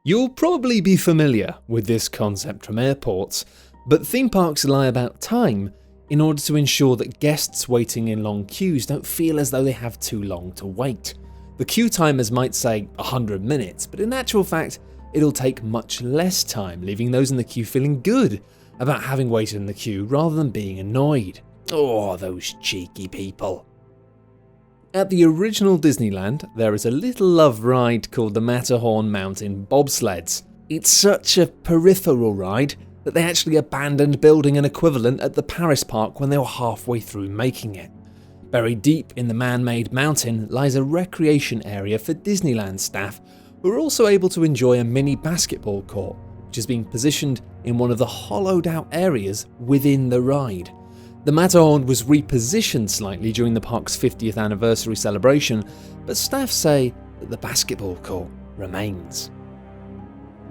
You'll probably be familiar with this concept from airports, but theme parks lie about time in order to ensure that guests waiting in long queues don't feel as though they have too long to wait. The queue timers might say 100 minutes, but in actual fact, it'll take much less time, leaving those in the queue feeling good about having waited in the queue rather than being annoyed. Oh, those cheeky people. At the original Disneyland, there is a little love ride called the Matterhorn Mountain Bobsleds. It's such a peripheral ride that they actually abandoned building an equivalent at the Paris park when they were halfway through making it. Buried deep in the man-made mountain lies a recreation area for Disneyland staff who are also able to enjoy a mini basketball court, which is being positioned in one of the hollowed out areas within the ride. The Matterhorn was repositioned slightly during the park's 50th anniversary celebration, but staff say that the basketball court remains.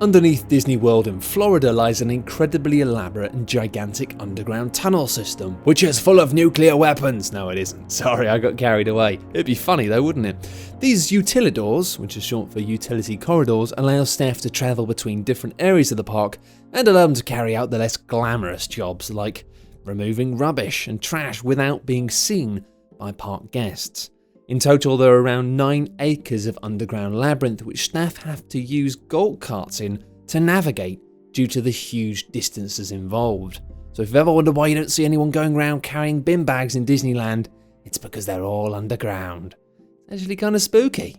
Underneath Disney World in Florida lies an incredibly elaborate and gigantic underground tunnel system, which is full of nuclear weapons. No, it isn't. Sorry, I got carried away. It'd be funny though, wouldn't it? These utilidors, which is short for utility corridors, allow staff to travel between different areas of the park and allow them to carry out the less glamorous jobs like removing rubbish and trash without being seen by park guests. In total, there are around 9 acres of underground labyrinth which staff have to use golf carts in to navigate due to the huge distances involved. So if you've ever wondered why you don't see anyone going around carrying bin bags in Disneyland, it's because they're all underground. It's actually kind of spooky.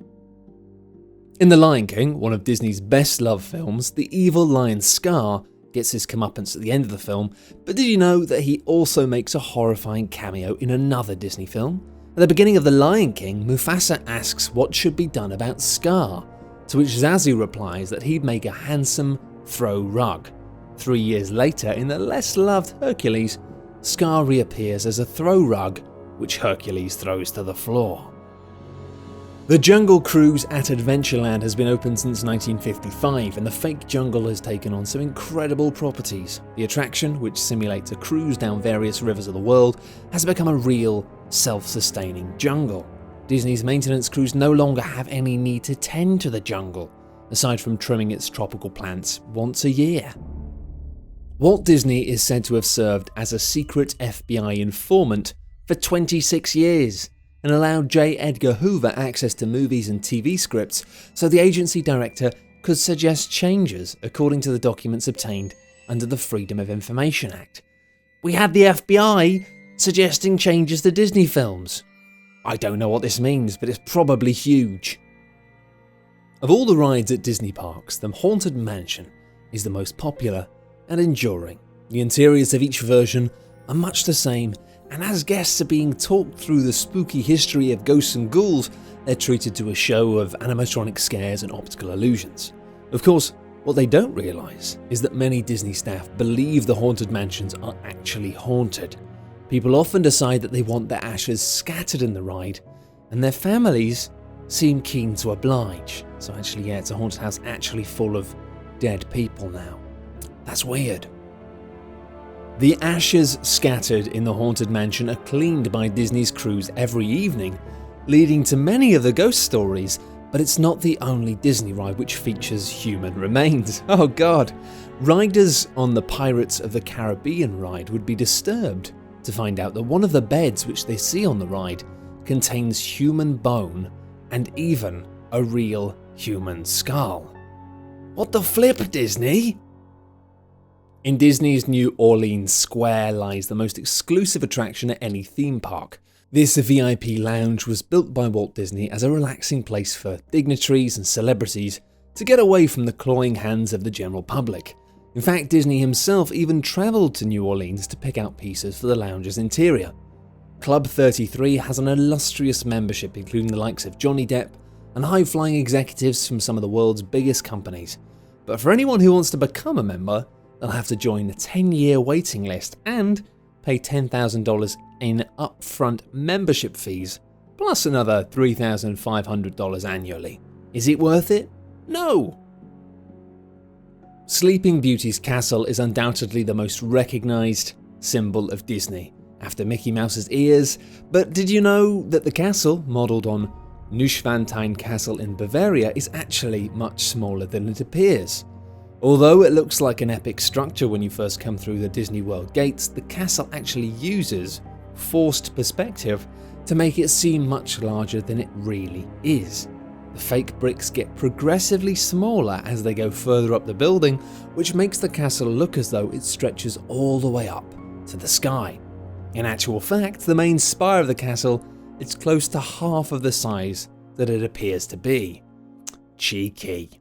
In The Lion King, one of Disney's best-loved films, the evil lion Scar gets his comeuppance at the end of the film, but did you know that he also makes a horrifying cameo in another Disney film? At the beginning of The Lion King, Mufasa asks what should be done about Scar, to which Zazu replies that he'd make a handsome throw rug. 3 years later, in the less loved Hercules, Scar reappears as a throw rug, which Hercules throws to the floor. The Jungle Cruise at Adventureland has been open since 1955, and the fake jungle has taken on some incredible properties. The attraction, which simulates a cruise down various rivers of the world, has become a real, self-sustaining jungle. Disney's maintenance crews no longer have any need to tend to the jungle, aside from trimming its tropical plants once a year. Walt Disney is said to have served as a secret FBI informant for 26 years. And allowed J. Edgar Hoover access to movies and TV scripts so the agency director could suggest changes according to the documents obtained under the Freedom of Information Act. We had the FBI suggesting changes to Disney films. I don't know what this means, but it's probably huge. Of all the rides at Disney parks, the Haunted Mansion is the most popular and enduring. The interiors of each version are much the same, and as guests are being talked through the spooky history of ghosts and ghouls, they're treated to a show of animatronic scares and optical illusions. Of course, what they don't realise is that many Disney staff believe the haunted mansions are actually haunted. People often decide that they want their ashes scattered in the ride, and their families seem keen to oblige. So actually, it's a haunted house actually full of dead people now. That's weird. The ashes scattered in the Haunted Mansion are cleaned by Disney's crews every evening, leading to many of the ghost stories, but it's not the only Disney ride which features human remains. Oh god! Riders on the Pirates of the Caribbean ride would be disturbed to find out that one of the beds which they see on the ride contains human bone and even a real human skull. What the flip, Disney? In Disney's New Orleans Square lies the most exclusive attraction at any theme park. This VIP lounge was built by Walt Disney as a relaxing place for dignitaries and celebrities to get away from the clawing hands of the general public. In fact, Disney himself even travelled to New Orleans to pick out pieces for the lounge's interior. Club 33 has an illustrious membership including the likes of Johnny Depp and high-flying executives from some of the world's biggest companies. But for anyone who wants to become a member, they'll have to join the 10-year waiting list and pay $10,000 in upfront membership fees, plus another $3,500 annually. Is it worth it? No! Sleeping Beauty's castle is undoubtedly the most recognised symbol of Disney, after Mickey Mouse's ears, but did you know that the castle, modelled on Neuschwanstein Castle in Bavaria is actually much smaller than it appears. Although it looks like an epic structure when you first come through the Disney World gates, the castle actually uses forced perspective to make it seem much larger than it really is. The fake bricks get progressively smaller as they go further up the building, which makes the castle look as though it stretches all the way up to the sky. In actual fact, the main spire of the castle is close to half of the size that it appears to be. Cheeky.